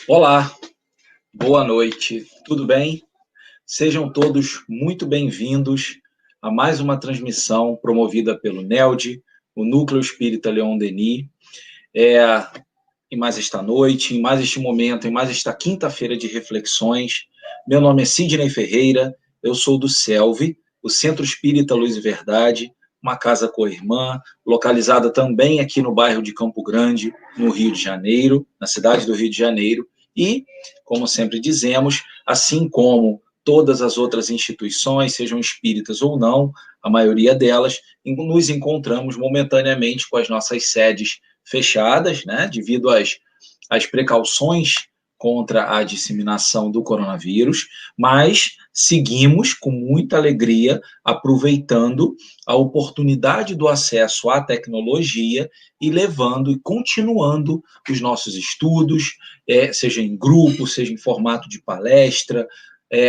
Olá, boa noite, tudo bem? Sejam todos muito bem-vindos a mais uma transmissão promovida pelo NELD, o Núcleo Espírita Leon Denis, em mais esta noite, em mais este momento, em mais esta quinta-feira de reflexões. Meu nome é Sidney Ferreira, eu sou do CELV, o Centro Espírita Luz e Verdade, uma casa co-irmã, localizada também aqui no bairro de Campo Grande, no Rio de Janeiro, na cidade do Rio de Janeiro, e, como sempre dizemos, assim como todas as outras instituições, sejam espíritas ou não, a maioria delas, nos encontramos momentaneamente com as nossas sedes fechadas, né, devido às precauções contra a disseminação do coronavírus, mas seguimos com muita alegria aproveitando a oportunidade do acesso à tecnologia e levando e continuando os nossos estudos, seja em grupo, seja em formato de palestra,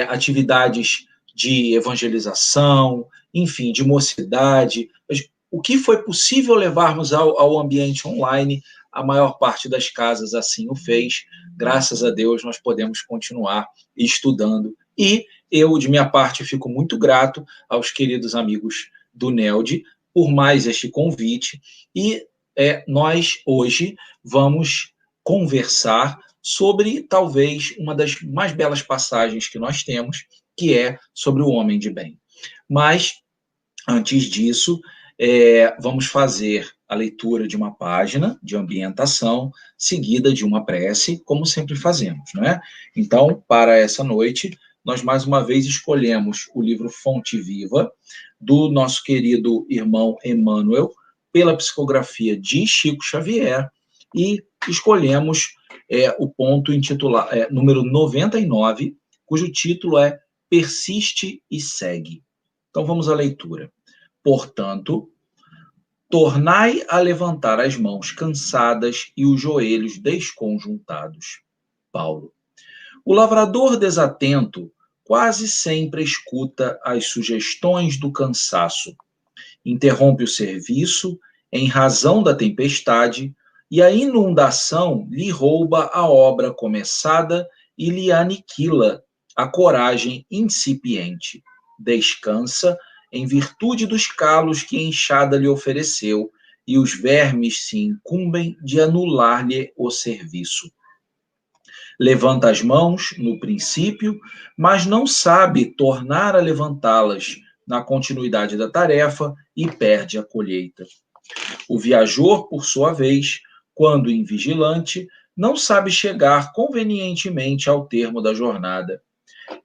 atividades de evangelização, enfim, de mocidade. O que foi possível levarmos ao ambiente online, a maior parte das casas assim o fez. Graças a Deus, nós podemos continuar estudando. E eu, de minha parte, fico muito grato aos queridos amigos do NELD por mais este convite. E nós, hoje, vamos conversar sobre, talvez, uma das mais belas passagens que nós temos, que é sobre o homem de bem. Mas, antes disso, vamos fazer a leitura de uma página de ambientação, seguida de uma prece, como sempre fazemos, não é? Então, para essa noite, nós mais uma vez escolhemos o livro Fonte Viva, do nosso querido irmão Emmanuel, pela psicografia de Chico Xavier, e escolhemos o ponto intitulado, número 99, cujo título é Persiste e Segue. Então, vamos à leitura. Portanto, tornai a levantar as mãos cansadas e os joelhos desconjuntados. Paulo. O lavrador desatento quase sempre escuta as sugestões do cansaço. Interrompe o serviço em razão da tempestade e a inundação lhe rouba a obra começada e lhe aniquila a coragem incipiente. Descansa em virtude dos calos que a enxada lhe ofereceu, e os vermes se incumbem de anular-lhe o serviço. Levanta as mãos no princípio, mas não sabe tornar a levantá-las na continuidade da tarefa e perde a colheita. O viajor, por sua vez, quando invigilante, não sabe chegar convenientemente ao termo da jornada.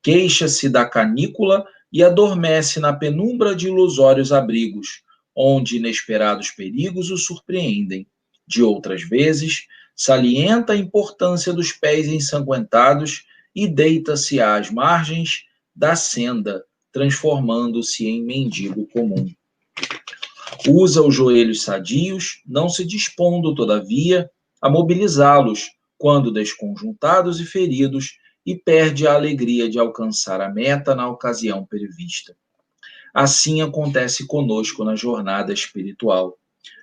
Queixa-se da canícula e adormece na penumbra de ilusórios abrigos, onde inesperados perigos o surpreendem. De outras vezes, salienta a importância dos pés ensanguentados e deita-se às margens da senda, transformando-se em mendigo comum. Usa os joelhos sadios, não se dispondo, todavia, a mobilizá-los, quando desconjuntados e feridos, e perde a alegria de alcançar a meta na ocasião prevista. Assim acontece conosco na jornada espiritual.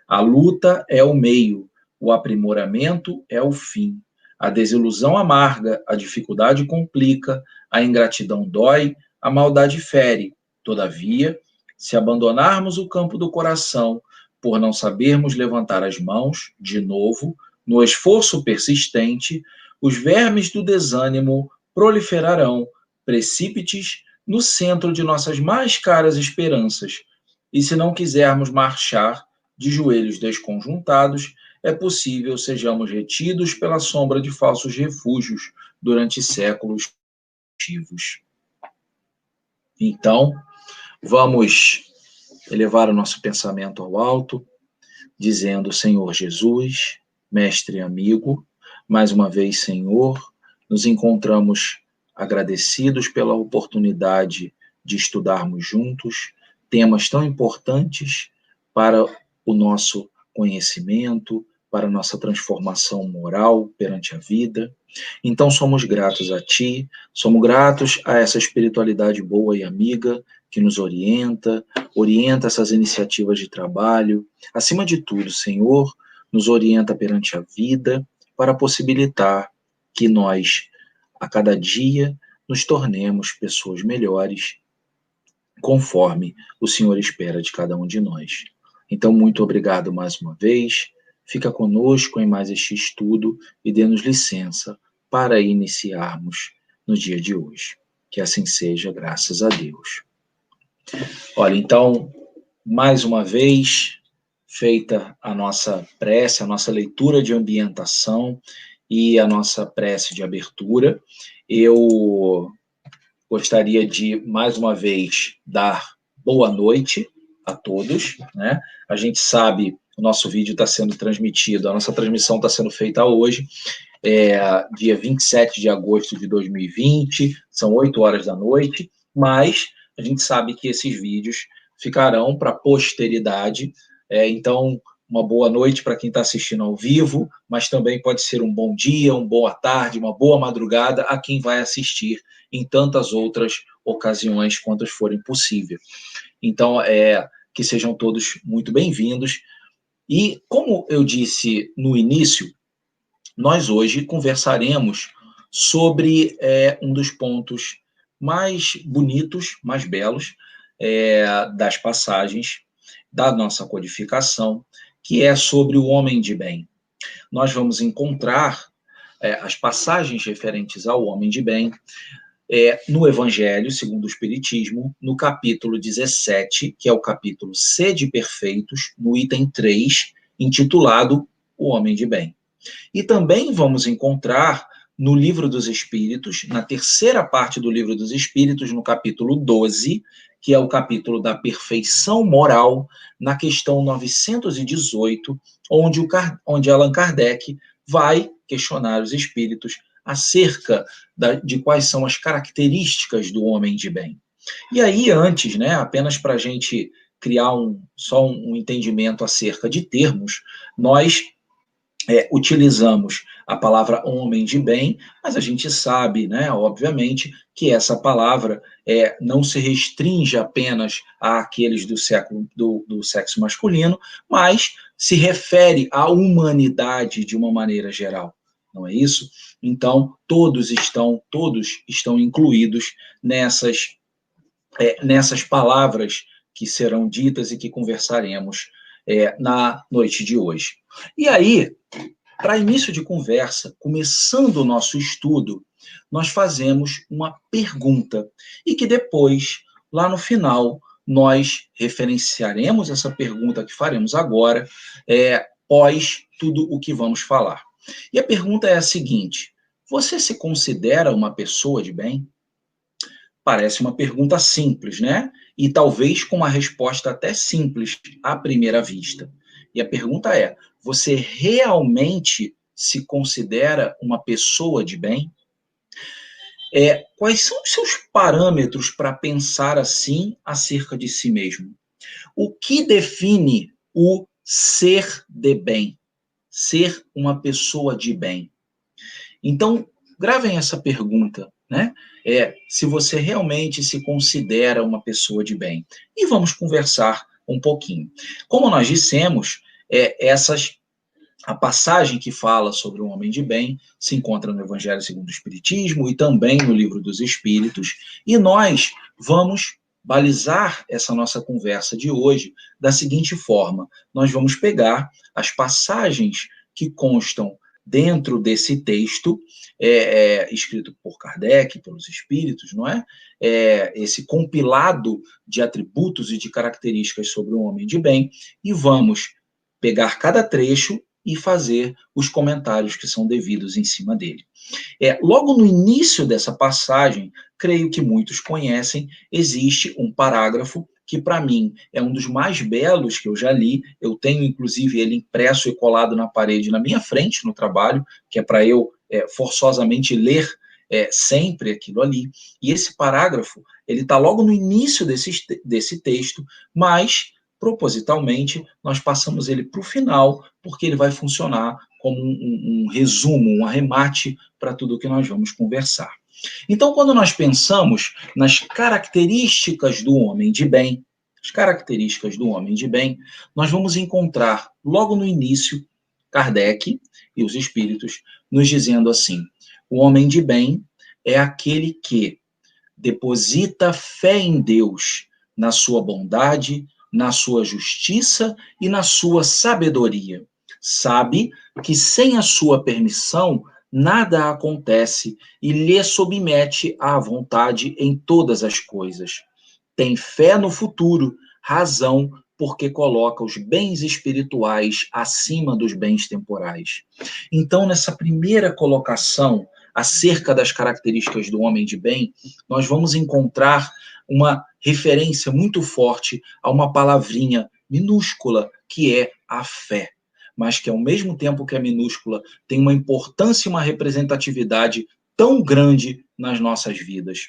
A luta é o meio, o aprimoramento é o fim. A desilusão amarga, a dificuldade complica, a ingratidão dói, a maldade fere. Todavia, se abandonarmos o campo do coração, por não sabermos levantar as mãos, de novo, no esforço persistente, os vermes do desânimo proliferarão, precípites, no centro de nossas mais caras esperanças. E se não quisermos marchar de joelhos desconjuntados, é possível sejamos retidos pela sombra de falsos refúgios durante séculos ativos. Então, vamos elevar o nosso pensamento ao alto, dizendo: Senhor Jesus, mestre e amigo, mais uma vez, Senhor, nos encontramos agradecidos pela oportunidade de estudarmos juntos temas tão importantes para o nosso conhecimento, para a nossa transformação moral perante a vida. Então, somos gratos a Ti, somos gratos a essa espiritualidade boa e amiga que nos orienta essas iniciativas de trabalho. Acima de tudo, Senhor, nos orienta perante a vida para possibilitar que nós, a cada dia, nos tornemos pessoas melhores, conforme o Senhor espera de cada um de nós. Então, muito obrigado mais uma vez. Fica conosco em mais este estudo e dê-nos licença para iniciarmos no dia de hoje. Que assim seja, graças a Deus. Olha, então, mais uma vez, feita a nossa prece, a nossa leitura de ambientação e a nossa prece de abertura, eu gostaria de, mais uma vez, dar boa noite a todos, né? A gente sabe, o nosso vídeo está sendo transmitido, a nossa transmissão está sendo feita hoje, dia 27 de agosto de 2020, são 8 horas da noite, mas a gente sabe que esses vídeos ficarão para a posteridade, então, uma boa noite para quem está assistindo ao vivo, mas também pode ser um bom dia, uma boa tarde, uma boa madrugada a quem vai assistir em tantas outras ocasiões quantas forem possíveis. Então, que sejam todos muito bem-vindos. E, como eu disse no início, nós hoje conversaremos sobre um dos pontos mais bonitos, mais belos das passagens da nossa codificação, que é sobre o homem de bem. Nós vamos encontrar as passagens referentes ao homem de bem no Evangelho, segundo o Espiritismo, no capítulo 17, que é o capítulo Sede Perfeitos, no item 3, intitulado O Homem de Bem. E também vamos encontrar no Livro dos Espíritos, na terceira parte do Livro dos Espíritos, no capítulo 12, que é o capítulo da perfeição moral, na questão 918, onde Allan Kardec vai questionar os espíritos acerca de quais são as características do homem de bem. E aí, antes, apenas para a gente criar só um entendimento acerca de termos, nós utilizamos a palavra homem de bem, mas a gente sabe, obviamente, que essa palavra não se restringe apenas àqueles do sexo masculino, mas se refere à humanidade de uma maneira geral, não é isso? Então, todos estão incluídos nessas palavras que serão ditas e que conversaremos na noite de hoje. E aí, para início de conversa, começando o nosso estudo, nós fazemos uma pergunta e que depois, lá no final, nós referenciaremos essa pergunta que faremos agora, pós tudo o que vamos falar. E a pergunta é a seguinte: você se considera uma pessoa de bem? Parece uma pergunta simples, né? E talvez com uma resposta até simples à primeira vista. E a pergunta é: você realmente se considera uma pessoa de bem? Quais são os seus parâmetros para pensar assim acerca de si mesmo? O que define o ser de bem? Ser uma pessoa de bem? Então, gravem essa pergunta, né? Se você realmente se considera uma pessoa de bem. E vamos conversar um pouquinho. Como nós dissemos, a passagem que fala sobre o homem de bem se encontra no Evangelho segundo o Espiritismo e também no Livro dos Espíritos, e nós vamos balizar essa nossa conversa de hoje da seguinte forma: nós vamos pegar as passagens que constam dentro desse texto, escrito por Kardec, pelos Espíritos, não é? Esse compilado de atributos e de características sobre o homem de bem, e vamos pegar cada trecho e fazer os comentários que são devidos em cima dele. Logo no início dessa passagem, creio que muitos conhecem, existe um parágrafo que, para mim, é um dos mais belos que eu já li. Eu tenho, inclusive, ele impresso e colado na parede na minha frente, no trabalho, que é para eu forçosamente ler sempre aquilo ali. E esse parágrafo, ele está logo no início desse texto, mas propositalmente, nós passamos ele para o final, porque ele vai funcionar como um resumo, um arremate para tudo o que nós vamos conversar. Então, quando nós pensamos nas características do homem de bem, nós vamos encontrar, logo no início, Kardec e os Espíritos nos dizendo assim: O homem de bem é aquele que deposita fé em Deus, na sua bondade, na sua justiça e na sua sabedoria. Sabe que sem a sua permissão nada acontece e lhe submete à vontade em todas as coisas. Tem fé no futuro, razão porque coloca os bens espirituais acima dos bens temporais. Então, nessa primeira colocação, acerca das características do homem de bem, nós vamos encontrar uma referência muito forte a uma palavrinha minúscula, que é a fé. Mas que, ao mesmo tempo que é minúscula, tem uma importância e uma representatividade tão grande nas nossas vidas.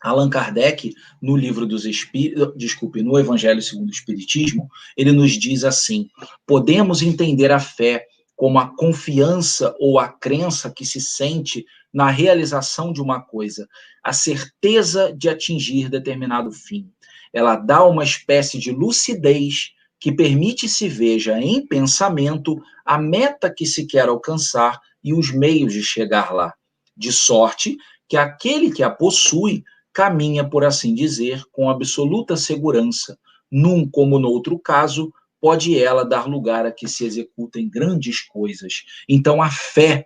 Allan Kardec, no livro dos Espíritos, desculpe, no Evangelho segundo o Espiritismo, ele nos diz assim: podemos entender a fé como a confiança ou a crença que se sente na realização de uma coisa, a certeza de atingir determinado fim. Ela dá uma espécie de lucidez que permite se veja em pensamento a meta que se quer alcançar e os meios de chegar lá, de sorte que aquele que a possui caminha, por assim dizer, com absoluta segurança. Num como no outro caso, pode ela dar lugar a que se executem grandes coisas. Então, a fé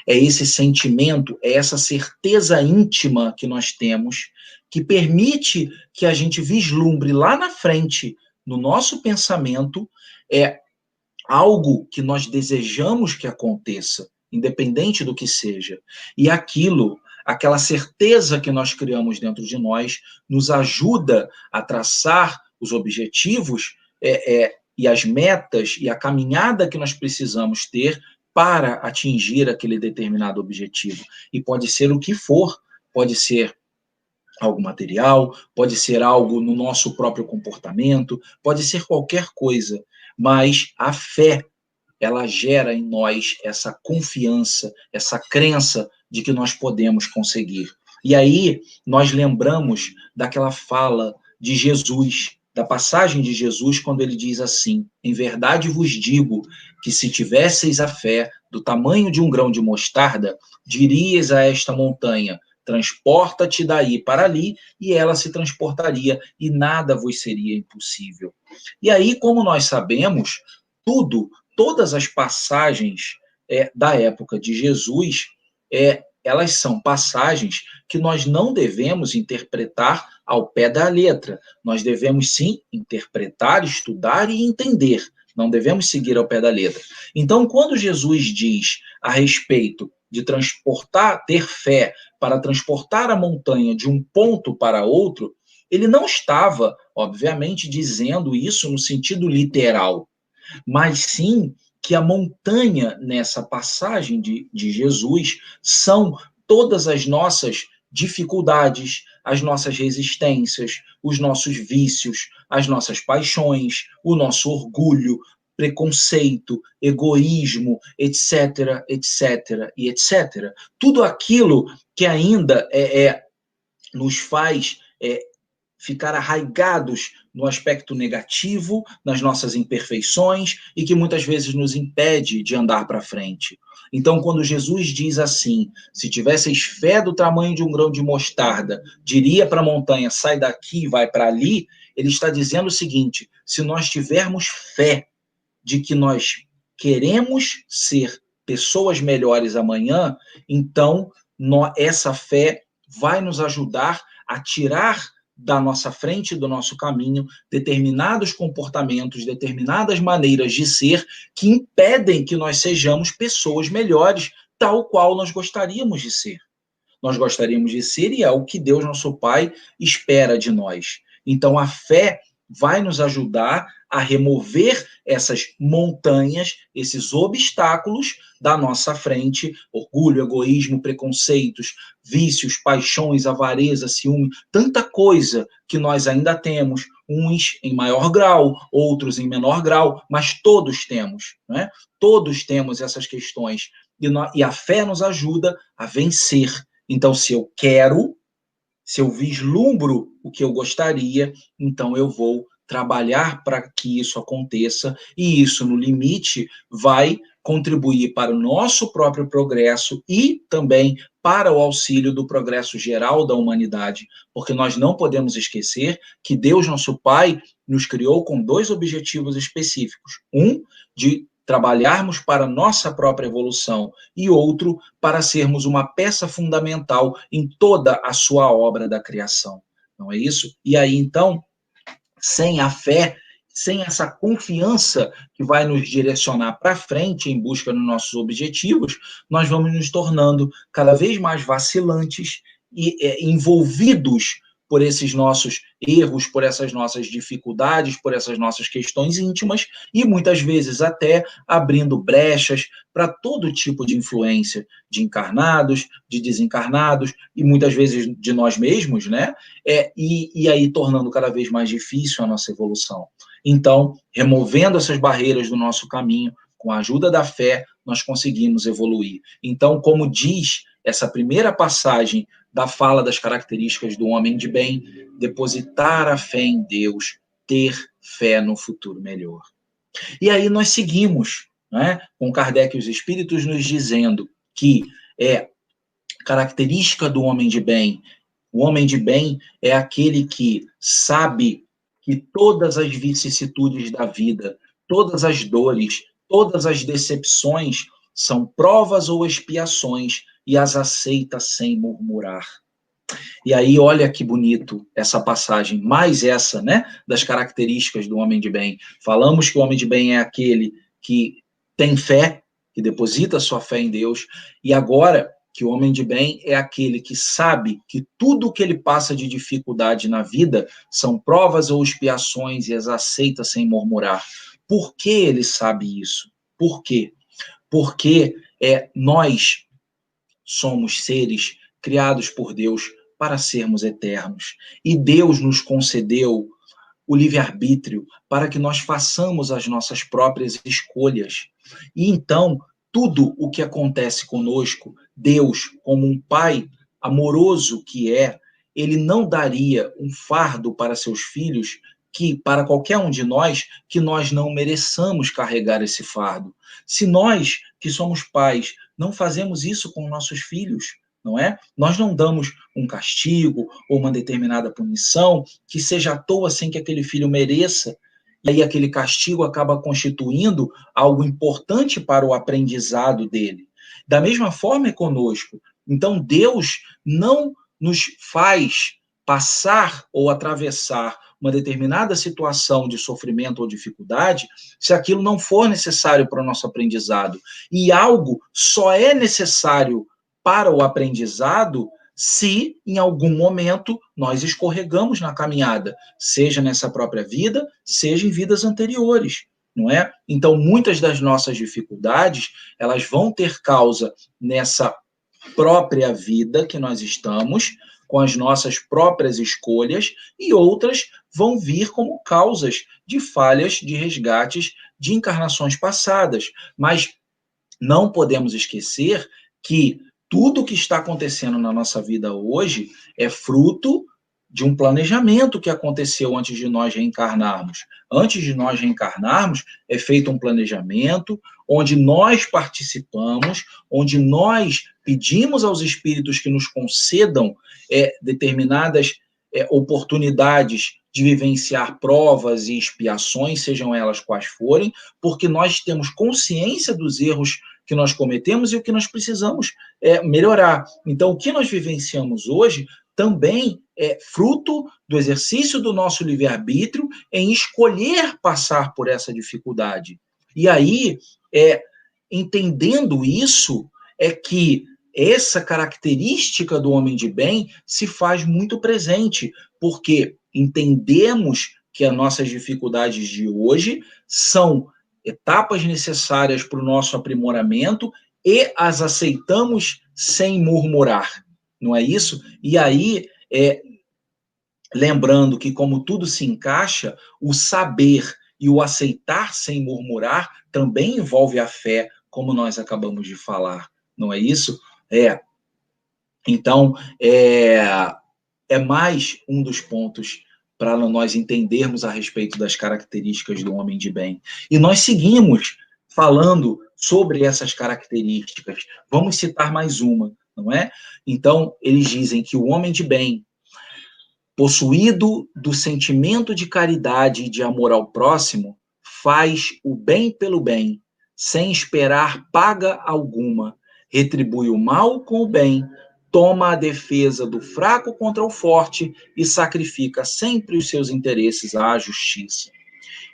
é esse sentimento, é essa certeza íntima que nós temos, que permite que a gente vislumbre lá na frente, no nosso pensamento, algo que nós desejamos que aconteça, independente do que seja. E aquela certeza que nós criamos dentro de nós, nos ajuda a traçar os objetivos e as metas e a caminhada que nós precisamos ter para atingir aquele determinado objetivo. E pode ser o que for, pode ser algo material, pode ser algo no nosso próprio comportamento, pode ser qualquer coisa, mas a fé, ela gera em nós essa confiança, essa crença de que nós podemos conseguir. E aí nós lembramos daquela fala de Jesus, da passagem de Jesus, quando ele diz assim: em verdade vos digo que se tivesseis a fé do tamanho de um grão de mostarda, dirias a esta montanha: transporta-te daí para ali, e ela se transportaria, e nada vos seria impossível. E aí, como nós sabemos, todas as passagens da época de Jesus, elas são passagens que nós não devemos interpretar ao pé da letra. Nós devemos, sim, interpretar, estudar e entender. Não devemos seguir ao pé da letra. Então, quando Jesus diz a respeito de transportar, ter fé para transportar a montanha de um ponto para outro, ele não estava, obviamente, dizendo isso no sentido literal, mas sim que a montanha nessa passagem de Jesus são todas as nossas dificuldades, as nossas resistências, os nossos vícios, as nossas paixões, o nosso orgulho, preconceito, egoísmo, etc, etc e etc. Tudo aquilo que ainda nos faz ficar arraigados no aspecto negativo, nas nossas imperfeições, e que muitas vezes nos impede de andar para frente. Então, quando Jesus diz assim: se tivesseis fé do tamanho de um grão de mostarda, diria para a montanha, sai daqui e vai para ali, ele está dizendo o seguinte: se nós tivermos fé de que nós queremos ser pessoas melhores amanhã, então essa fé vai nos ajudar a tirar da nossa frente, do nosso caminho, determinados comportamentos, determinadas maneiras de ser que impedem que nós sejamos pessoas melhores, tal qual nós gostaríamos de ser. Nós gostaríamos de ser e é o que Deus, nosso Pai, espera de nós. Então, a fé vai nos ajudar a remover essas montanhas, esses obstáculos da nossa frente, orgulho, egoísmo, preconceitos, vícios, paixões, avareza, ciúme, tanta coisa que nós ainda temos, uns em maior grau, outros em menor grau, mas todos temos, né? Todos temos essas questões e a fé nos ajuda a vencer. Então, se eu quero, se eu vislumbro o que eu gostaria, então eu vou trabalhar para que isso aconteça, e isso, no limite, vai contribuir para o nosso próprio progresso e também para o auxílio do progresso geral da humanidade, porque nós não podemos esquecer que Deus, nosso Pai, nos criou com 2 objetivos específicos. Um, de trabalharmos para nossa própria evolução, e outro, para sermos uma peça fundamental em toda a sua obra da criação. Não é isso? E aí, então, sem a fé, sem essa confiança que vai nos direcionar para frente em busca dos nossos objetivos, nós vamos nos tornando cada vez mais vacilantes e envolvidos por esses nossos erros, por essas nossas dificuldades, por essas nossas questões íntimas, e muitas vezes até abrindo brechas para todo tipo de influência de encarnados, de desencarnados, e muitas vezes de nós mesmos, né? E aí tornando cada vez mais difícil a nossa evolução. Então, removendo essas barreiras do nosso caminho, com a ajuda da fé, nós conseguimos evoluir. Então, como diz essa primeira passagem da fala das características do homem de bem, depositar a fé em Deus, ter fé no futuro melhor. E aí nós seguimos, né, com Kardec e os Espíritos nos dizendo que característica do homem de bem, o homem de bem é aquele que sabe que todas as vicissitudes da vida, todas as dores, todas as decepções são provas ou expiações e as aceita sem murmurar. E aí, olha que bonito essa passagem, mais essa, né, das características do homem de bem. Falamos que o homem de bem é aquele que tem fé, que deposita sua fé em Deus, e agora que o homem de bem é aquele que sabe que tudo que ele passa de dificuldade na vida são provas ou expiações e as aceita sem murmurar. Por que ele sabe isso? Por quê? Porque nós somos seres criados por Deus para sermos eternos. E Deus nos concedeu o livre-arbítrio para que nós façamos as nossas próprias escolhas. E então, tudo o que acontece conosco, Deus, como um pai amoroso que ele não daria um fardo para seus filhos que, para qualquer um de nós, que nós não mereçamos carregar esse fardo. Se nós, que somos pais, não fazemos isso com nossos filhos, não é? Nós não damos um castigo ou uma determinada punição que seja à toa sem que aquele filho mereça, e aí aquele castigo acaba constituindo algo importante para o aprendizado dele. Da mesma forma é conosco. Então, Deus não nos faz passar ou atravessar uma determinada situação de sofrimento ou dificuldade se aquilo não for necessário para o nosso aprendizado. E algo só é necessário para o aprendizado se, em algum momento, nós escorregamos na caminhada, seja nessa própria vida, seja em vidas anteriores, não é? Então, muitas das nossas dificuldades, elas vão ter causa nessa própria vida que nós estamos, com as nossas próprias escolhas, e outras vão vir como causas de falhas, de resgates, de encarnações passadas. Mas não podemos esquecer que tudo o que está acontecendo na nossa vida hoje é fruto de um planejamento que aconteceu antes de nós reencarnarmos. Antes de nós reencarnarmos, é feito um planejamento onde nós participamos, onde nós pedimos aos espíritos que nos concedam determinadas oportunidades de vivenciar provas e expiações, sejam elas quais forem, porque nós temos consciência dos erros que nós cometemos e o que nós precisamos melhorar. Então, o que nós vivenciamos hoje também é fruto do exercício do nosso livre-arbítrio em escolher passar por essa dificuldade. E aí, entendendo isso, é que essa característica do homem de bem se faz muito presente, porque entendemos que as nossas dificuldades de hoje são etapas necessárias para o nosso aprimoramento e as aceitamos sem murmurar, não é isso? E aí, lembrando que como tudo se encaixa, o saber e o aceitar sem murmurar também envolve a fé, como nós acabamos de falar, não é isso? Então, é mais um dos pontos para nós entendermos a respeito das características do homem de bem. E nós seguimos falando sobre essas características. Vamos citar mais uma, não é? Então, eles dizem que o homem de bem, possuído do sentimento de caridade e de amor ao próximo, faz o bem pelo bem, sem esperar paga alguma, retribui o mal com o bem, toma a defesa do fraco contra o forte e sacrifica sempre os seus interesses à justiça.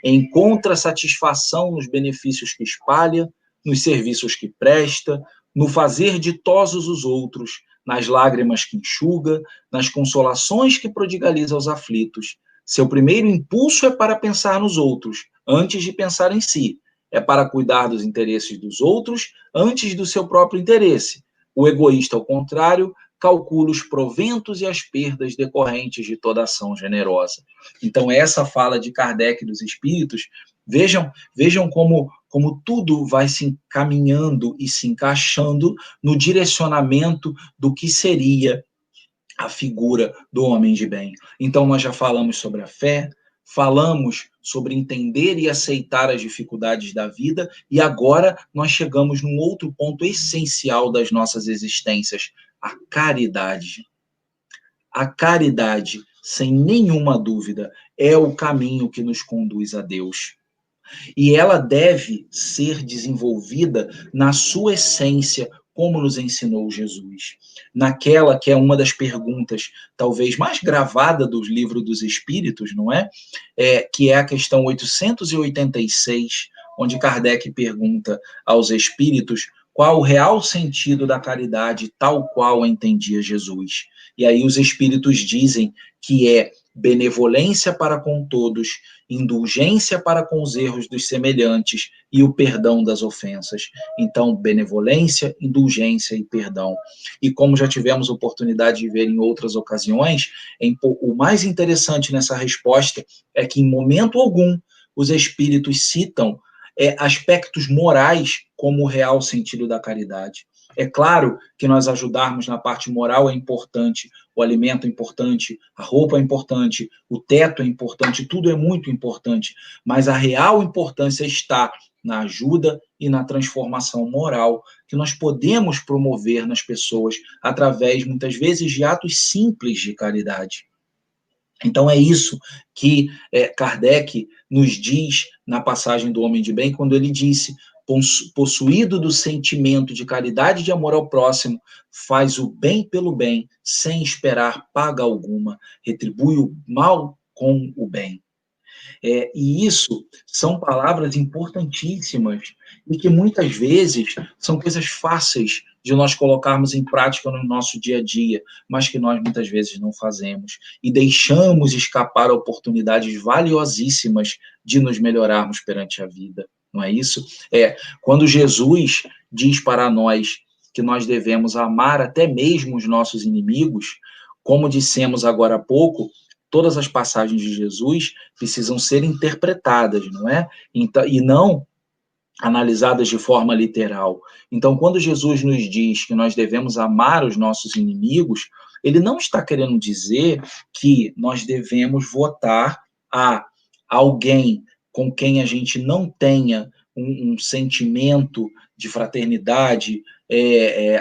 Encontra satisfação nos benefícios que espalha, nos serviços que presta, no fazer ditosos os outros, nas lágrimas que enxuga, nas consolações que prodigaliza aos aflitos. Seu primeiro impulso é para pensar nos outros, antes de pensar em si. É para cuidar dos interesses dos outros, antes do seu próprio interesse. O egoísta, ao contrário, calcula os proventos e as perdas decorrentes de toda ação generosa. Então, essa fala de Kardec dos espíritos, vejam como tudo vai se encaminhando e se encaixando no direcionamento do que seria a figura do homem de bem. Então, nós já falamos sobre a fé, falamos sobre entender e aceitar as dificuldades da vida, e agora nós chegamos num outro ponto essencial das nossas existências, a caridade. A caridade, sem nenhuma dúvida, é o caminho que nos conduz a Deus. E ela deve ser desenvolvida na sua essência, como nos ensinou Jesus. Naquela que é uma das perguntas, talvez mais gravada do Livro dos Espíritos, não é? Que é a questão 886, onde Kardec pergunta aos espíritos qual o real sentido da caridade, tal qual entendia Jesus. E aí os espíritos dizem que é benevolência para com todos, indulgência para com os erros dos semelhantes e o perdão das ofensas. Então, benevolência, indulgência e perdão. E como já tivemos oportunidade de ver em outras ocasiões, o mais interessante nessa resposta é que, em momento algum, os espíritos citam aspectos morais como o real sentido da caridade. É claro que nós ajudarmos na parte moral é importante, o alimento é importante, a roupa é importante, o teto é importante, tudo é muito importante, mas a real importância está na ajuda e na transformação moral que nós podemos promover nas pessoas através, muitas vezes, de atos simples de caridade. Então é isso que Kardec nos diz na passagem do Homem de Bem, quando ele disse: possuído do sentimento de caridade e de amor ao próximo, faz o bem pelo bem, sem esperar paga alguma, retribui o mal com o bem. E isso são palavras importantíssimas e que muitas vezes são coisas fáceis de nós colocarmos em prática no nosso dia a dia, mas que nós muitas vezes não fazemos e deixamos escapar oportunidades valiosíssimas de nos melhorarmos perante a vida, não é isso? Quando Jesus diz para nós que nós devemos amar até mesmo os nossos inimigos, como dissemos agora há pouco, todas as passagens de Jesus precisam ser interpretadas, não é? Então, e não analisadas de forma literal. Então, quando Jesus nos diz que nós devemos amar os nossos inimigos, ele não está querendo dizer que nós devemos votar a alguém com quem a gente não tenha um sentimento de fraternidade,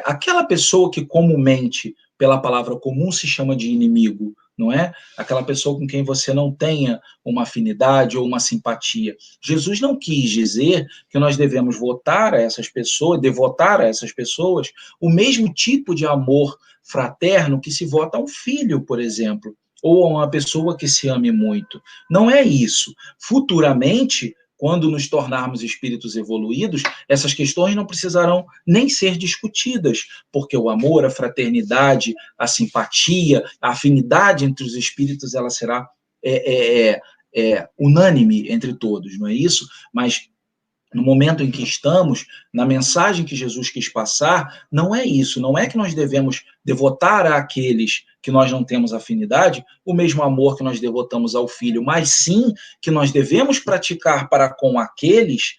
aquela pessoa que comumente, pela palavra comum, se chama de inimigo, não é? Aquela pessoa com quem você não tenha uma afinidade ou uma simpatia. Jesus não quis dizer que nós devemos votar a essas pessoas, devotar a essas pessoas o mesmo tipo de amor fraterno que se vota a um filho, por exemplo, ou a uma pessoa que se ame muito. Não é isso. Futuramente, quando nos tornarmos espíritos evoluídos, essas questões não precisarão nem ser discutidas, porque o amor, a fraternidade, a simpatia, a afinidade entre os espíritos, ela será unânime entre todos, não é isso? Mas no momento em que estamos, na mensagem que Jesus quis passar, não é isso, não é que nós devemos devotar àqueles que nós não temos afinidade o mesmo amor que nós devotamos ao filho, mas sim que nós devemos praticar para com aqueles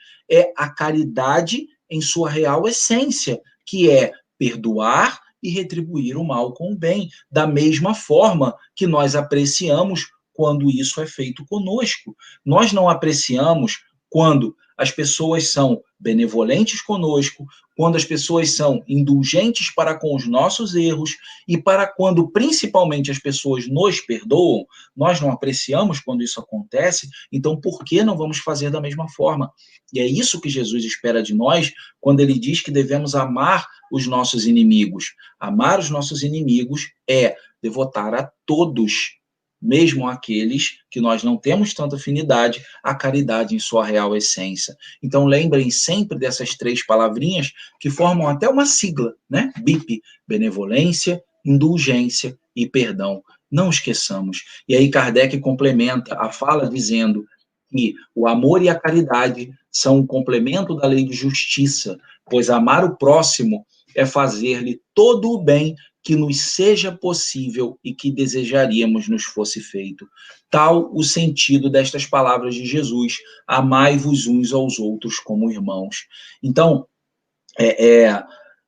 a caridade em sua real essência, que é perdoar e retribuir o mal com o bem, da mesma forma que nós apreciamos quando isso é feito conosco. Nós não apreciamos quando as pessoas são benevolentes conosco, quando as pessoas são indulgentes para com os nossos erros e para quando, principalmente, as pessoas nos perdoam, nós não apreciamos quando isso acontece, então por que não vamos fazer da mesma forma? E é isso que Jesus espera de nós quando ele diz que devemos amar os nossos inimigos. Amar os nossos inimigos é devotar a todos, mesmo aqueles que nós não temos tanta afinidade, a caridade em sua real essência. Então, lembrem sempre dessas 3 palavrinhas que formam até uma sigla, né? BIP, benevolência, indulgência e perdão. Não esqueçamos. E aí Kardec complementa a fala dizendo que o amor e a caridade são um complemento da lei de justiça, pois amar o próximo é fazer-lhe todo o bem que nos seja possível e que desejaríamos nos fosse feito. Tal o sentido destas palavras de Jesus: amai-vos uns aos outros como irmãos. Então,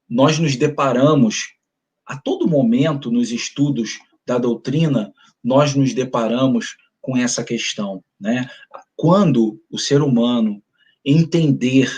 nós nos deparamos, a todo momento, nos estudos da doutrina, nós nos deparamos com essa questão, né? Quando o ser humano entender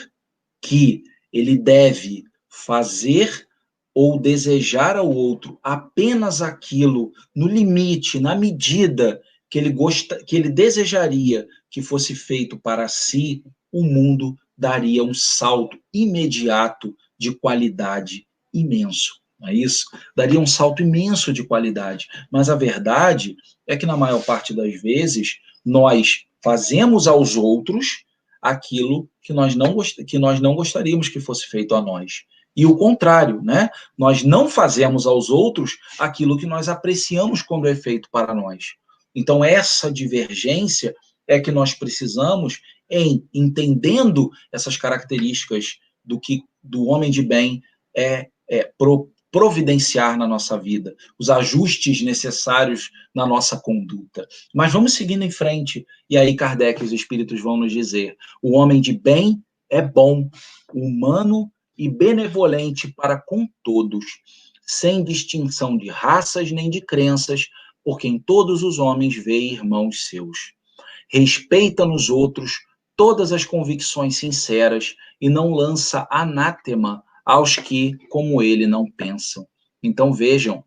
que ele deve fazer ou desejar ao outro apenas aquilo no limite, na medida que ele desejaria que fosse feito para si, o mundo daria um salto imediato de qualidade imenso. Não é isso? Daria um salto imenso de qualidade. Mas a verdade é que, na maior parte das vezes, nós fazemos aos outros aquilo que nós não gostaríamos que fosse feito a nós. E o contrário, né? Nós não fazemos aos outros aquilo que nós apreciamos quando é feito para nós. Então, essa divergência é que nós precisamos, entendendo essas características do homem de bem, providenciar na nossa vida, os ajustes necessários na nossa conduta. Mas vamos seguindo em frente, e aí Kardec e os espíritos vão nos dizer: o homem de bem é bom, humano e benevolente para com todos, sem distinção de raças nem de crenças, porque em todos os homens vê irmãos seus. Respeita nos outros todas as convicções sinceras e não lança anátema aos que, como ele, não pensam. Então, vejam,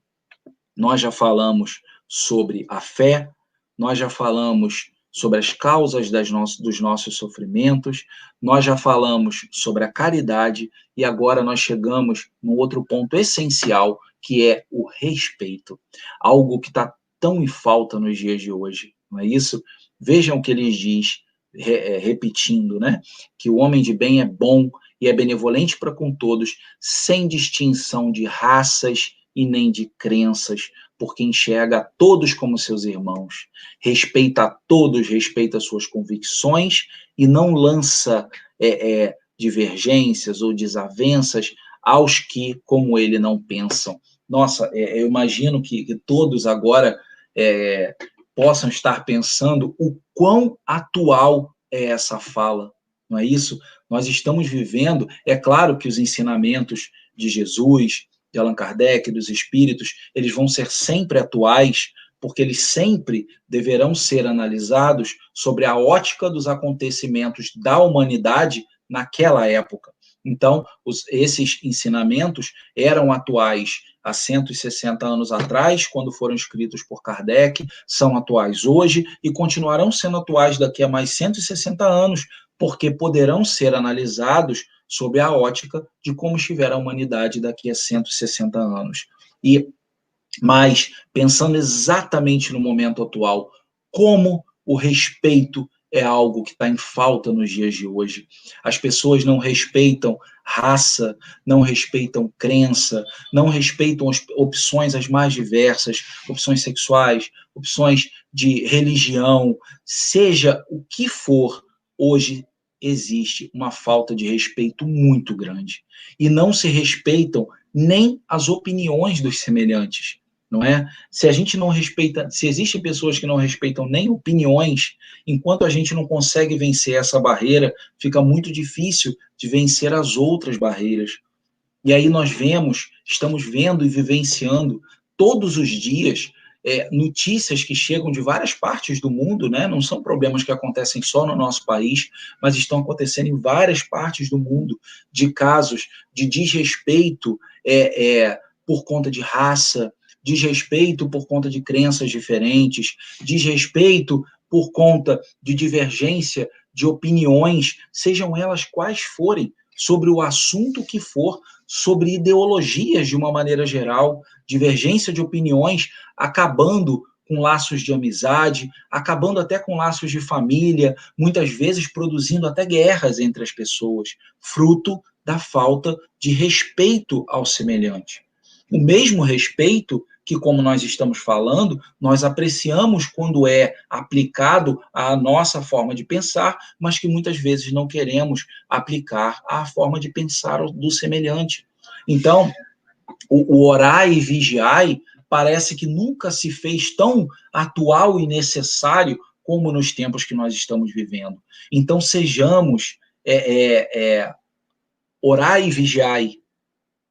nós já falamos sobre a fé, nós já falamos sobre as causas dos nossos sofrimentos, nós já falamos sobre a caridade, e agora nós chegamos num outro ponto essencial, que é o respeito. Algo que está tão em falta nos dias de hoje, não é isso? Vejam o que ele diz, repetindo, né? Que o homem de bem é bom e é benevolente para com todos, sem distinção de raças e nem de crenças, porque enxerga a todos como seus irmãos, respeita a todos, respeita as suas convicções e não lança divergências ou desavenças aos que, como ele, não pensam. Nossa, eu imagino que todos agora possam estar pensando o quão atual é essa fala, não é isso? Nós estamos vivendo, é claro que os ensinamentos de Jesus, de Allan Kardec, dos espíritos, eles vão ser sempre atuais, porque eles sempre deverão ser analisados sobre a ótica dos acontecimentos da humanidade naquela época. Então, esses ensinamentos eram atuais há 160 anos atrás, quando foram escritos por Kardec, são atuais hoje e continuarão sendo atuais daqui a mais 160 anos, porque poderão ser analisados sob a ótica de como estiver a humanidade daqui a 160 anos. Mas, pensando exatamente no momento atual, como o respeito é algo que está em falta nos dias de hoje. As pessoas não respeitam raça, não respeitam crença, não respeitam as opções as mais diversas, opções sexuais, opções de religião, seja o que for. Hoje existe uma falta de respeito muito grande. E não se respeitam nem as opiniões dos semelhantes, não é? Se a gente não respeita, se existem pessoas que não respeitam nem opiniões, enquanto a gente não consegue vencer essa barreira, fica muito difícil de vencer as outras barreiras. E aí nós estamos vendo e vivenciando todos os dias notícias que chegam de várias partes do mundo, né? Não são problemas que acontecem só no nosso país, mas estão acontecendo em várias partes do mundo, de casos de desrespeito por conta de raça, desrespeito por conta de crenças diferentes, desrespeito por conta de divergência de opiniões, sejam elas quais forem, sobre o assunto que for, sobre ideologias de uma maneira geral, divergência de opiniões, acabando com laços de amizade, acabando até com laços de família, muitas vezes produzindo até guerras entre as pessoas, fruto da falta de respeito ao semelhante. O mesmo respeito que, como nós estamos falando, nós apreciamos quando é aplicado à nossa forma de pensar, mas que muitas vezes não queremos aplicar à forma de pensar do semelhante. Então, o orai e vigiai parece que nunca se fez tão atual e necessário como nos tempos que nós estamos vivendo. Então, sejamos orai e vigiai,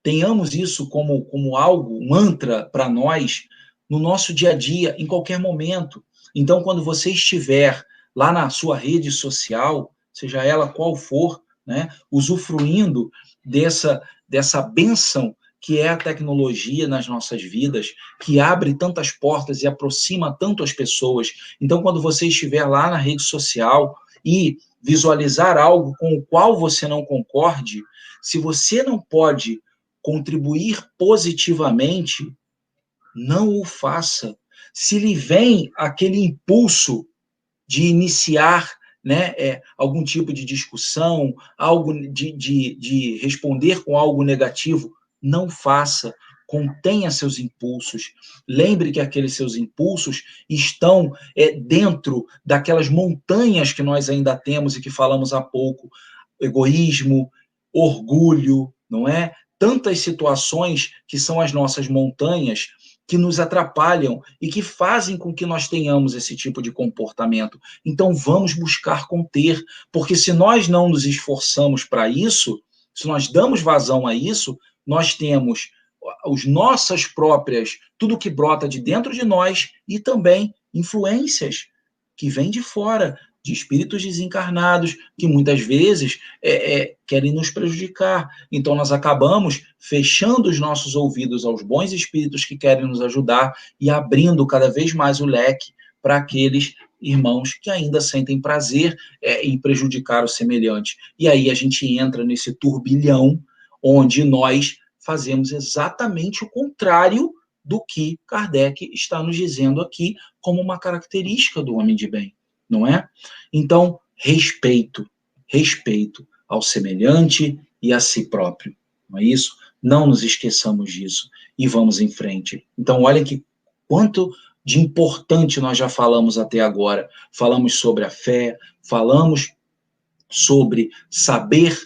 tenhamos isso como algo, um mantra para nós, no nosso dia a dia, em qualquer momento. Então, quando você estiver lá na sua rede social, seja ela qual for, né, usufruindo dessa bênção que é a tecnologia nas nossas vidas, que abre tantas portas e aproxima tanto as pessoas. Então, quando você estiver lá na rede social e visualizar algo com o qual você não concorde, se você não pode contribuir positivamente, não o faça. Se lhe vem aquele impulso de iniciar, né, algum tipo de discussão, algo de responder com algo negativo, não faça. Contenha seus impulsos. Lembre que aqueles seus impulsos estão dentro daquelas montanhas que nós ainda temos e que falamos há pouco: egoísmo, orgulho, não é? Tantas situações que são as nossas montanhas que nos atrapalham e que fazem com que nós tenhamos esse tipo de comportamento. Então, vamos buscar conter, porque se nós não nos esforçamos para isso, se nós damos vazão a isso, nós temos as nossas próprias, tudo que brota de dentro de nós e também influências que vêm de fora, de espíritos desencarnados, que muitas vezes querem nos prejudicar. Então, nós acabamos fechando os nossos ouvidos aos bons espíritos que querem nos ajudar e abrindo cada vez mais o leque para aqueles irmãos que ainda sentem prazer em prejudicar o semelhante. E aí a gente entra nesse turbilhão onde nós fazemos exatamente o contrário do que Kardec está nos dizendo aqui como uma característica do homem de bem, não é? Então, respeito ao semelhante e a si próprio, não é isso? Não nos esqueçamos disso e vamos em frente. Então, olha que quanto de importante nós já falamos até agora. Falamos sobre a fé, falamos sobre saber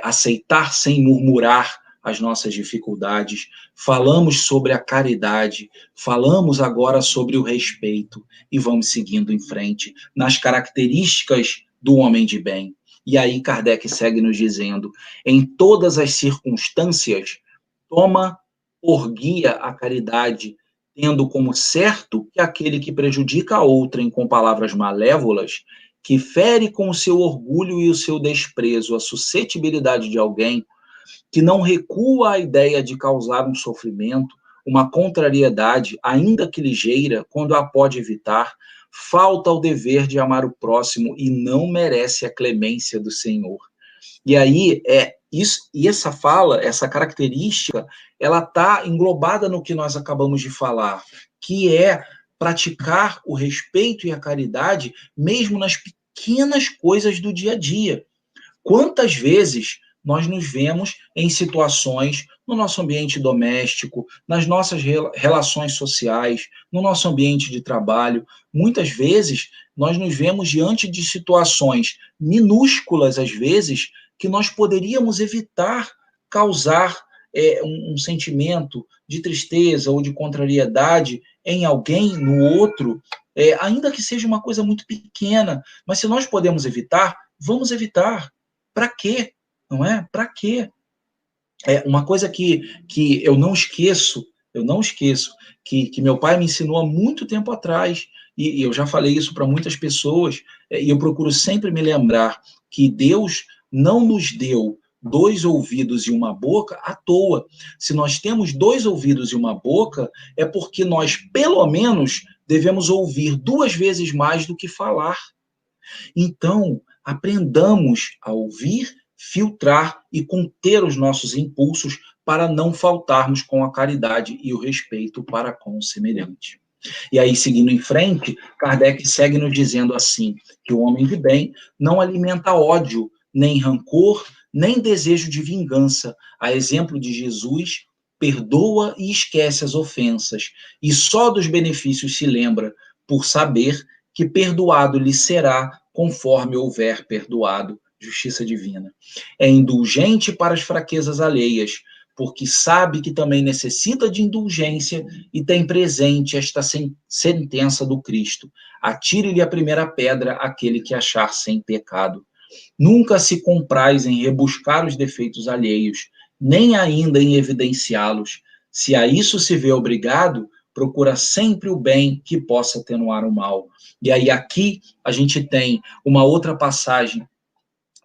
aceitar sem murmurar as nossas dificuldades, falamos sobre a caridade, falamos agora sobre o respeito e vamos seguindo em frente nas características do homem de bem. E aí Kardec segue nos dizendo: em todas as circunstâncias, toma por guia a caridade, tendo como certo que aquele que prejudica a outrem com palavras malévolas, que fere com o seu orgulho e o seu desprezo a suscetibilidade de alguém, que não recua à ideia de causar um sofrimento, uma contrariedade, ainda que ligeira, quando a pode evitar, falta ao dever de amar o próximo e não merece a clemência do Senhor. E aí, essa fala, essa característica, ela está englobada no que nós acabamos de falar, que é praticar o respeito e a caridade, mesmo nas pequenas coisas do dia a dia. Quantas vezes nós nos vemos em situações no nosso ambiente doméstico, nas nossas relações sociais, no nosso ambiente de trabalho, muitas vezes nós nos vemos diante de situações minúsculas, às vezes, que nós poderíamos evitar causar um sentimento de tristeza ou de contrariedade em alguém, no outro, ainda que seja uma coisa muito pequena, mas se nós podemos evitar, vamos evitar. Para quê? Não é? Para quê? Uma coisa que eu não esqueço Eu não esqueço que meu pai me ensinou há muito tempo atrás, e eu já falei isso para muitas pessoas, e eu procuro sempre me lembrar que Deus não nos deu 2 ouvidos e uma boca à toa. Se nós temos 2 ouvidos e uma boca, é porque nós, pelo menos, devemos ouvir 2 vezes mais do que falar. Então, aprendamos a ouvir, filtrar e conter os nossos impulsos para não faltarmos com a caridade e o respeito para com o semelhante. E aí, seguindo em frente, Kardec segue nos dizendo assim, que o homem de bem não alimenta ódio, nem rancor, nem desejo de vingança. A exemplo de Jesus, perdoa e esquece as ofensas, e só dos benefícios se lembra, por saber que perdoado lhe será conforme houver perdoado, justiça divina. É indulgente para as fraquezas alheias, porque sabe que também necessita de indulgência e tem presente esta sentença do Cristo: atire-lhe a primeira pedra aquele que achar sem pecado. Nunca se compraz em rebuscar os defeitos alheios, nem ainda em evidenciá-los. Se a isso se vê obrigado, procura sempre o bem que possa atenuar o mal. E aí aqui a gente tem uma outra passagem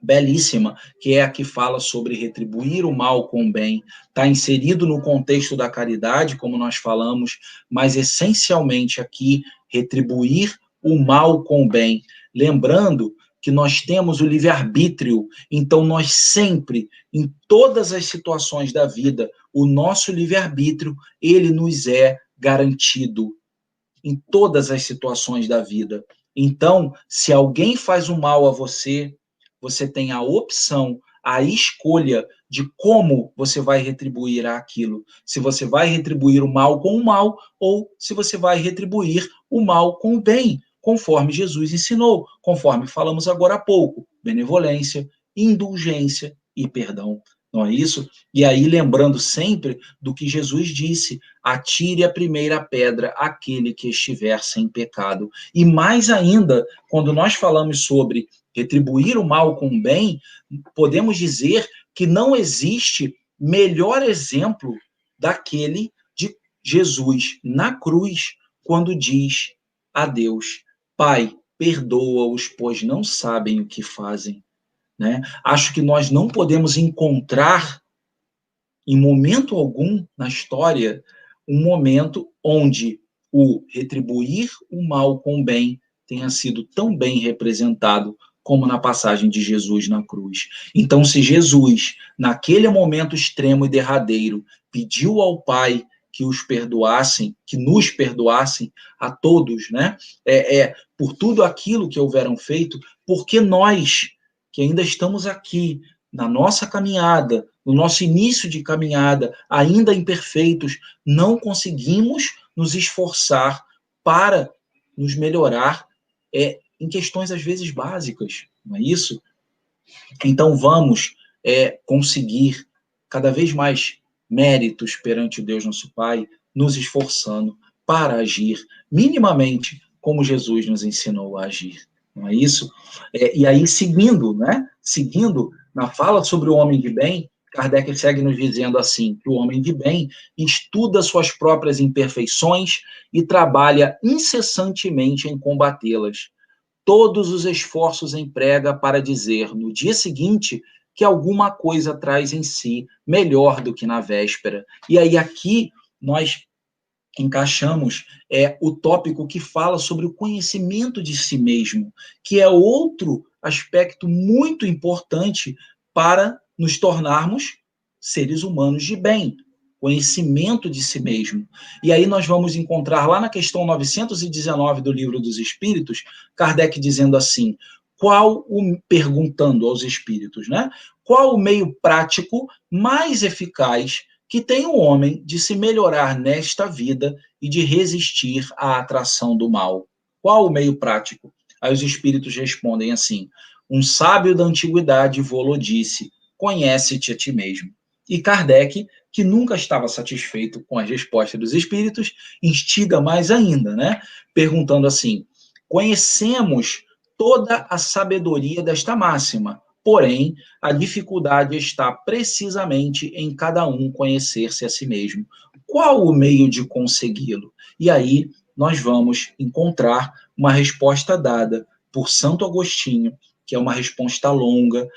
belíssima, que é a que fala sobre retribuir o mal com o bem. Está inserido no contexto da caridade, como nós falamos, mas essencialmente aqui, retribuir o mal com o bem. Lembrando que nós temos o livre-arbítrio, então nós sempre, em todas as situações da vida, o nosso livre-arbítrio, ele nos é garantido em todas as situações da vida. Então, se alguém faz o mal a você, você tem a opção, a escolha de como você vai retribuir aquilo. Se você vai retribuir o mal com o mal ou se você vai retribuir o mal com o bem, conforme Jesus ensinou, conforme falamos agora há pouco, benevolência, indulgência e perdão. Não é isso? E aí, lembrando sempre do que Jesus disse, atire a primeira pedra aquele que estiver sem pecado. E mais ainda, quando nós falamos sobre retribuir o mal com o bem, podemos dizer que não existe melhor exemplo daquele de Jesus na cruz, quando diz a Deus: Pai, perdoa-os, pois não sabem o que fazem. Né? Acho que nós não podemos encontrar, em momento algum na história, um momento onde o retribuir o mal com o bem tenha sido tão bem representado como na passagem de Jesus na cruz. Então, se Jesus, naquele momento extremo e derradeiro, pediu ao Pai que os perdoassem, que nos perdoassem a todos, né? Por tudo aquilo que houveram feito, porque nós, que ainda estamos aqui, na nossa caminhada, no nosso início de caminhada, ainda imperfeitos, não conseguimos nos esforçar para nos melhorar em questões, às vezes, básicas, não é isso? Então, vamos conseguir cada vez mais méritos perante o Deus nosso Pai, nos esforçando para agir minimamente como Jesus nos ensinou a agir. Não é isso? E aí, seguindo, né? Seguindo na fala sobre o homem de bem, Kardec segue nos dizendo assim, que o homem de bem estuda suas próprias imperfeições e trabalha incessantemente em combatê-las. Todos os esforços emprega para dizer, no dia seguinte, que alguma coisa traz em si melhor do que na véspera. E aí aqui nós encaixamos o tópico que fala sobre o conhecimento de si mesmo, que é outro aspecto muito importante para nos tornarmos seres humanos de bem, conhecimento de si mesmo. E aí nós vamos encontrar lá na questão 919 do Livro dos Espíritos, Kardec dizendo assim, perguntando aos espíritos, né? Qual o meio prático mais eficaz que tem o homem de se melhorar nesta vida e de resistir à atração do mal? Qual o meio prático? Aí os espíritos respondem assim, um sábio da antiguidade vô-lo disse, conhece-te a ti mesmo. E Kardec, que nunca estava satisfeito com as respostas dos espíritos, instiga mais ainda, né? Perguntando assim, conhecemos toda a sabedoria desta máxima, Porém, a dificuldade está precisamente em cada um conhecer-se a si mesmo. Qual o meio de consegui-lo? E aí nós vamos encontrar uma resposta dada por Santo Agostinho, que é uma resposta longa,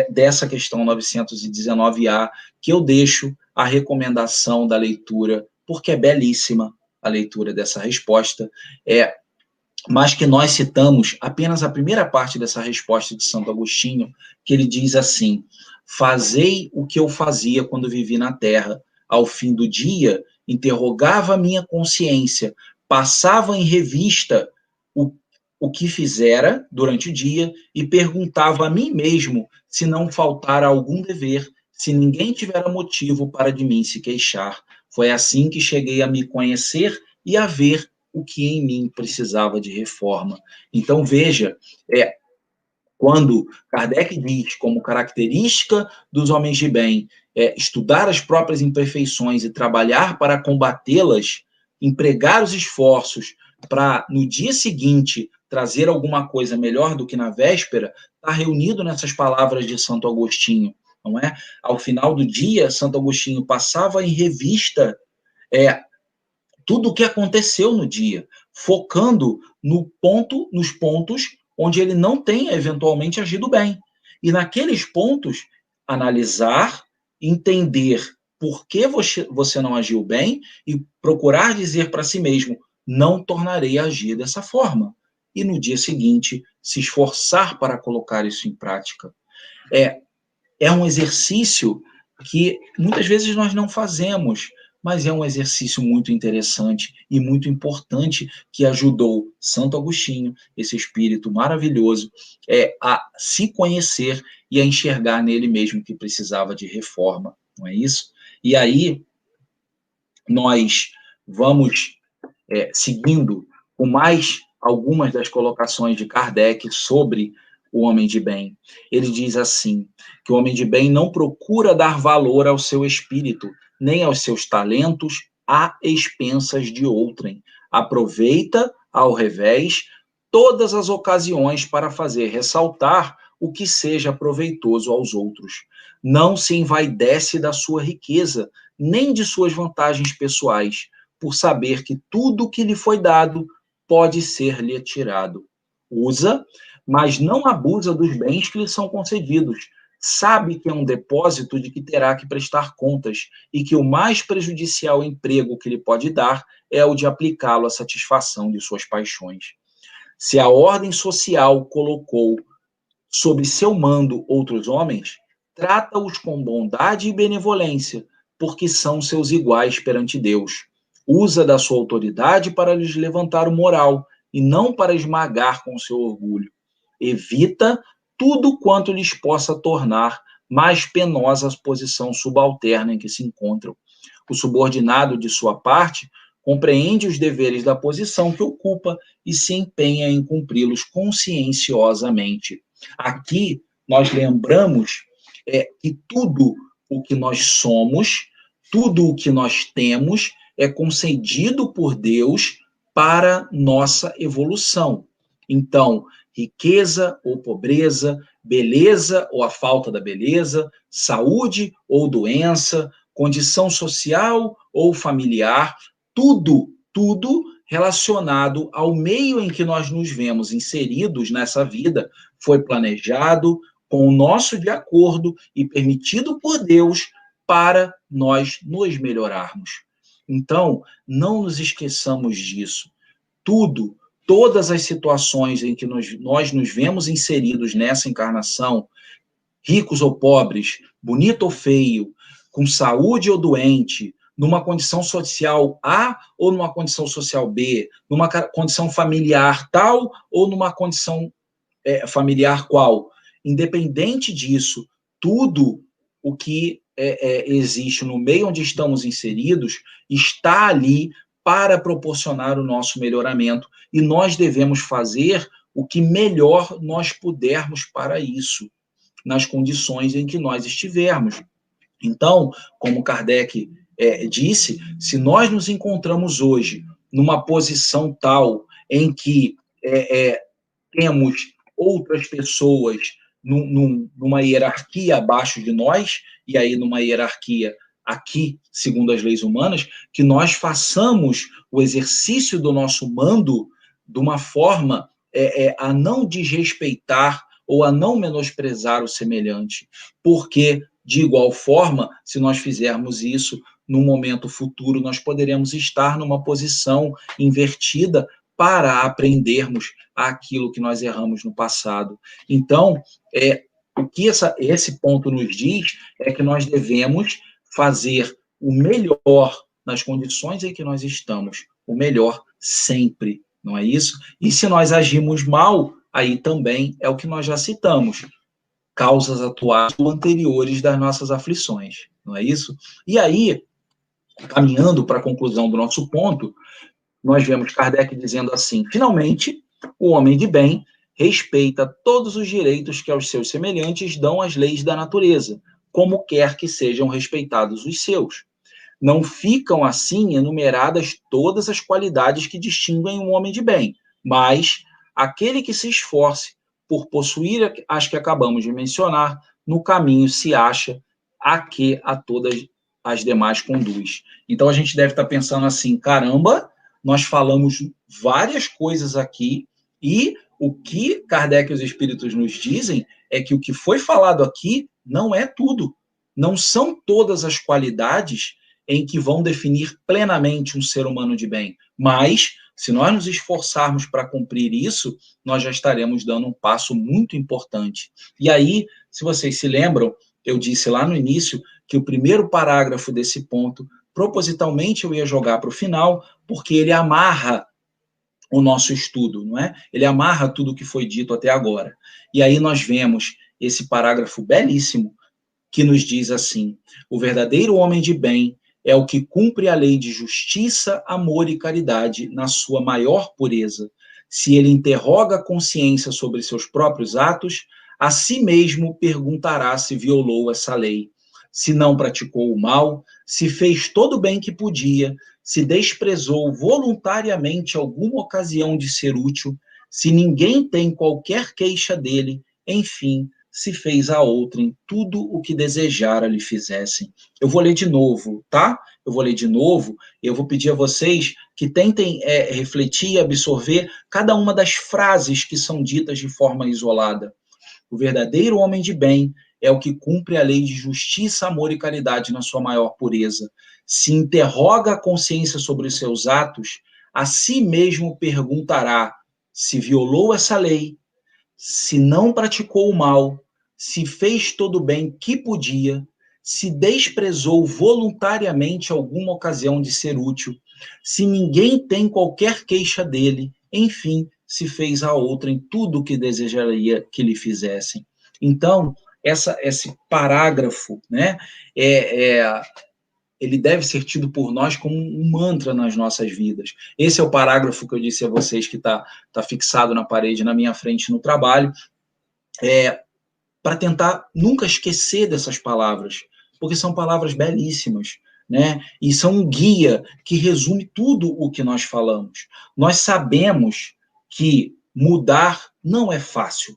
dessa questão 919A, que eu deixo a recomendação da leitura, porque é belíssima a leitura dessa resposta, mas que nós citamos apenas a primeira parte dessa resposta de Santo Agostinho, que ele diz assim: fazei o que eu fazia quando vivi na terra. Ao fim do dia, interrogava a minha consciência, passava em revista o que fizera durante o dia e perguntava a mim mesmo se não faltara algum dever, se ninguém tivera motivo para de mim se queixar. Foi assim que cheguei a me conhecer e a ver o que em mim precisava de reforma. Então, veja, quando Kardec diz como característica dos homens de bem estudar as próprias imperfeições e trabalhar para combatê-las, empregar os esforços para, no dia seguinte, trazer alguma coisa melhor do que na véspera, está reunido nessas palavras de Santo Agostinho, não é? Ao final do dia, Santo Agostinho passava em revista tudo o que aconteceu no dia, focando nos pontos onde ele não tenha eventualmente agido bem. E naqueles pontos, analisar, entender por que você não agiu bem e procurar dizer para si mesmo: não tornarei a agir dessa forma. E no dia seguinte, se esforçar para colocar isso em prática. É um exercício que muitas vezes nós não fazemos, mas é um exercício muito interessante e muito importante que ajudou Santo Agostinho, esse espírito maravilhoso, a se conhecer e a enxergar nele mesmo que precisava de reforma, não é isso? E aí nós vamos seguindo com mais algumas das colocações de Kardec sobre o homem de bem. Ele diz assim, que o homem de bem não procura dar valor ao seu espírito, nem aos seus talentos, a expensas de outrem. Aproveita, ao revés, todas as ocasiões para fazer ressaltar o que seja proveitoso aos outros. Não se envaidece da sua riqueza, nem de suas vantagens pessoais, por saber que tudo que lhe foi dado pode ser-lhe tirado. Usa, mas não abusa dos bens que lhe são concedidos. Sabe que é um depósito de que terá que prestar contas e que o mais prejudicial emprego que lhe pode dar é o de aplicá-lo à satisfação de suas paixões. Se a ordem social colocou sob seu mando outros homens, trata-os com bondade e benevolência, porque são seus iguais perante Deus. Usa da sua autoridade para lhes levantar o moral e não para esmagar com seu orgulho. Evita tudo quanto lhes possa tornar mais penosa a posição subalterna em que se encontram. O subordinado, de sua parte, compreende os deveres da posição que ocupa e se empenha em cumpri-los conscienciosamente. Aqui, nós lembramos que tudo o que nós somos, tudo o que nós temos, é concedido por Deus para nossa evolução. Então, riqueza ou pobreza, beleza ou a falta da beleza, saúde ou doença, condição social ou familiar, tudo relacionado ao meio em que nós nos vemos inseridos nessa vida foi planejado com o nosso de acordo e permitido por Deus para nós nos melhorarmos. Então, não nos esqueçamos disso. Todas as situações em que nós nos vemos inseridos nessa encarnação, ricos ou pobres, bonito ou feio, com saúde ou doente, numa condição social A ou numa condição social B, numa condição familiar tal ou numa condição familiar qual. Independente disso, tudo o que existe no meio onde estamos inseridos está ali para proporcionar o nosso melhoramento e nós devemos fazer o que melhor nós pudermos para isso, nas condições em que nós estivermos. Então, como Kardec disse, se nós nos encontramos hoje numa posição tal em que temos outras pessoas numa hierarquia abaixo de nós, e aí numa hierarquia aqui, segundo as leis humanas, que nós façamos o exercício do nosso mando de uma forma a não desrespeitar ou a não menosprezar o semelhante, porque, de igual forma, se nós fizermos isso, no momento futuro, nós poderemos estar numa posição invertida para aprendermos aquilo que nós erramos no passado. Então, o que esse ponto nos diz é que nós devemos fazer o melhor nas condições em que nós estamos, o melhor sempre, não é isso? E se nós agimos mal, aí também é o que nós já citamos, causas atuais ou anteriores das nossas aflições, não é isso? E aí, caminhando para a conclusão do nosso ponto, nós vemos Kardec dizendo assim: finalmente, o homem de bem respeita todos os direitos que aos seus semelhantes dão as leis da natureza, como quer que sejam respeitados os seus. Não ficam, assim, enumeradas todas as qualidades que distinguem um homem de bem, mas aquele que se esforce por possuir as que acabamos de mencionar, no caminho se acha a que a todas as demais conduz. Então, a gente deve estar pensando assim, caramba, nós falamos várias coisas aqui e o que Kardec e os Espíritos nos dizem é que o que foi falado aqui não é tudo. Não são todas as qualidades em que vão definir plenamente um ser humano de bem. Mas, se nós nos esforçarmos para cumprir isso, nós já estaremos dando um passo muito importante. E aí, se vocês se lembram, eu disse lá no início que o primeiro parágrafo desse ponto, propositalmente eu ia jogar para o final, porque ele amarra o nosso estudo, não é? Ele amarra tudo o que foi dito até agora. E aí nós vemos esse parágrafo belíssimo que nos diz assim: o verdadeiro homem de bem é o que cumpre a lei de justiça, amor e caridade na sua maior pureza. Se ele interroga a consciência sobre seus próprios atos, a si mesmo perguntará se violou essa lei, se não praticou o mal, se fez todo o bem que podia, se desprezou voluntariamente alguma ocasião de ser útil, se ninguém tem qualquer queixa dele, enfim, se fez a outrem tudo o que desejara lhe fizessem. Eu vou ler de novo, tá? Eu vou ler de novo e eu vou pedir a vocês que tentem refletir e absorver cada uma das frases que são ditas de forma isolada. O verdadeiro homem de bem é o que cumpre a lei de justiça, amor e caridade na sua maior pureza. Se interroga a consciência sobre os seus atos, a si mesmo perguntará se violou essa lei, se não praticou o mal, se fez todo o bem que podia, se desprezou voluntariamente alguma ocasião de ser útil, se ninguém tem qualquer queixa dele, enfim, se fez a outra em tudo o que desejaria que lhe fizessem. Então, esse parágrafo, né, ele deve ser tido por nós como um mantra nas nossas vidas. Esse é o parágrafo que eu disse a vocês que está fixado na parede na minha frente no trabalho, para tentar nunca esquecer dessas palavras, porque são palavras belíssimas, né? E são um guia que resume tudo o que nós falamos. Nós sabemos que mudar não é fácil.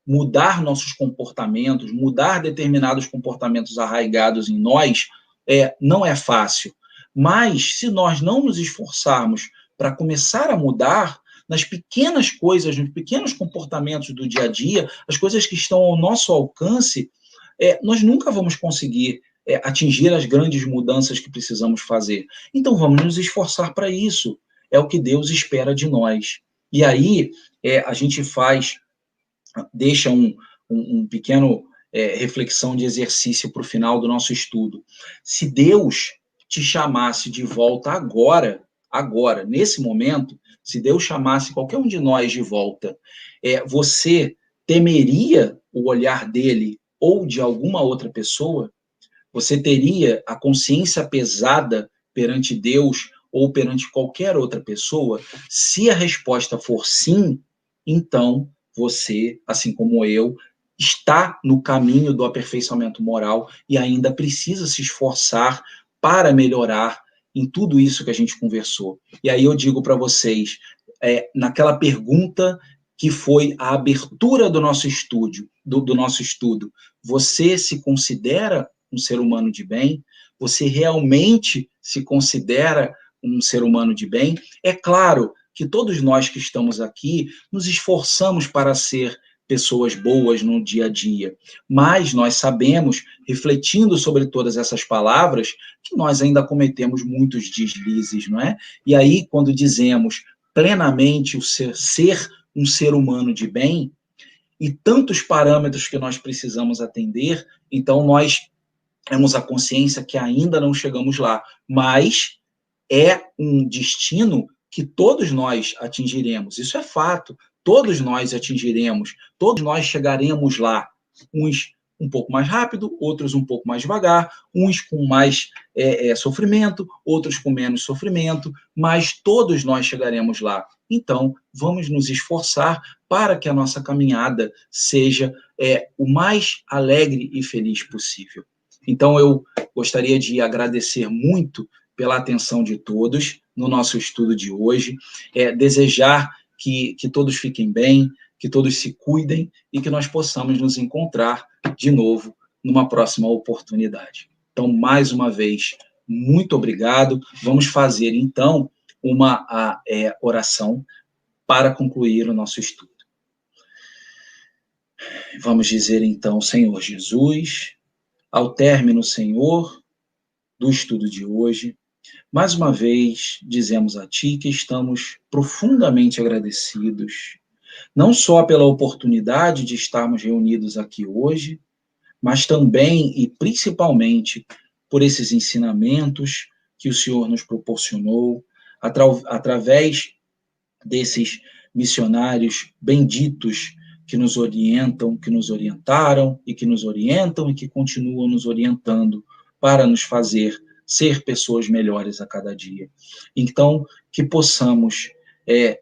Mudar nossos comportamentos, mudar determinados comportamentos arraigados em nós, não é fácil. Mas, se nós não nos esforçarmos para começar a mudar, nas pequenas coisas, nos pequenos comportamentos do dia a dia, as coisas que estão ao nosso alcance, nós nunca vamos conseguir atingir as grandes mudanças que precisamos fazer. Então, vamos nos esforçar para isso. É o que Deus espera de nós. E aí, a gente deixa um pequeno reflexão de exercício para o final do nosso estudo. Se Deus te chamasse de volta agora, nesse momento, se Deus chamasse qualquer um de nós de volta, você temeria o olhar dele ou de alguma outra pessoa? Você teria a consciência pesada perante Deus ou perante qualquer outra pessoa? Se a resposta for sim, então você, assim como eu, está no caminho do aperfeiçoamento moral e ainda precisa se esforçar para melhorar em tudo isso que a gente conversou. E aí eu digo para vocês, naquela pergunta que foi a abertura do nosso estúdio, do nosso estudo. Você se considera um ser humano de bem? Você realmente se considera um ser humano de bem? É claro que todos nós que estamos aqui nos esforçamos para ser pessoas boas no dia a dia, mas nós sabemos, refletindo sobre todas essas palavras, que nós ainda cometemos muitos deslizes, não é? E aí, quando dizemos plenamente o ser um ser humano de bem, e tantos parâmetros que nós precisamos atender, então nós temos a consciência que ainda não chegamos lá, mas é um destino que todos nós atingiremos. Isso é fato. Todos nós atingiremos, todos nós chegaremos lá. Uns um pouco mais rápido, outros um pouco mais devagar, uns com mais sofrimento, outros com menos sofrimento, mas todos nós chegaremos lá. Então, vamos nos esforçar para que a nossa caminhada seja o mais alegre e feliz possível. Então, eu gostaria de agradecer muito pela atenção de todos no nosso estudo de hoje, desejar que todos fiquem bem, que todos se cuidem e que nós possamos nos encontrar de novo numa próxima oportunidade. Então, mais uma vez, muito obrigado. Vamos fazer, então, uma oração para concluir o nosso estudo. Vamos dizer, então, Senhor Jesus, ao término, Senhor, do estudo de hoje, mais uma vez, dizemos a Ti que estamos profundamente agradecidos, não só pela oportunidade de estarmos reunidos aqui hoje, mas também e principalmente por esses ensinamentos que o Senhor nos proporcionou, através desses missionários benditos que nos orientam, que nos orientaram e que nos orientam e que continuam nos orientando para nos fazer ser pessoas melhores a cada dia. Então, que possamos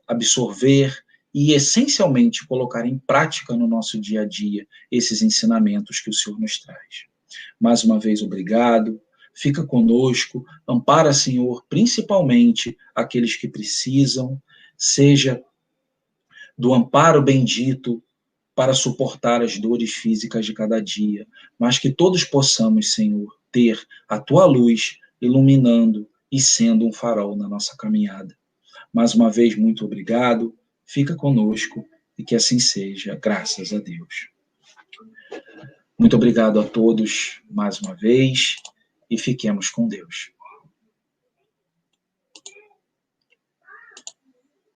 absorver e, essencialmente, colocar em prática no nosso dia a dia esses ensinamentos que o Senhor nos traz. Mais uma vez, obrigado. Fica conosco, ampara, Senhor, principalmente aqueles que precisam, seja do amparo bendito para suportar as dores físicas de cada dia, mas que todos possamos, Senhor, ter a Tua luz iluminando e sendo um farol na nossa caminhada. Mais uma vez, muito obrigado, fica conosco e que assim seja, graças a Deus. Muito obrigado a todos mais uma vez e fiquemos com Deus.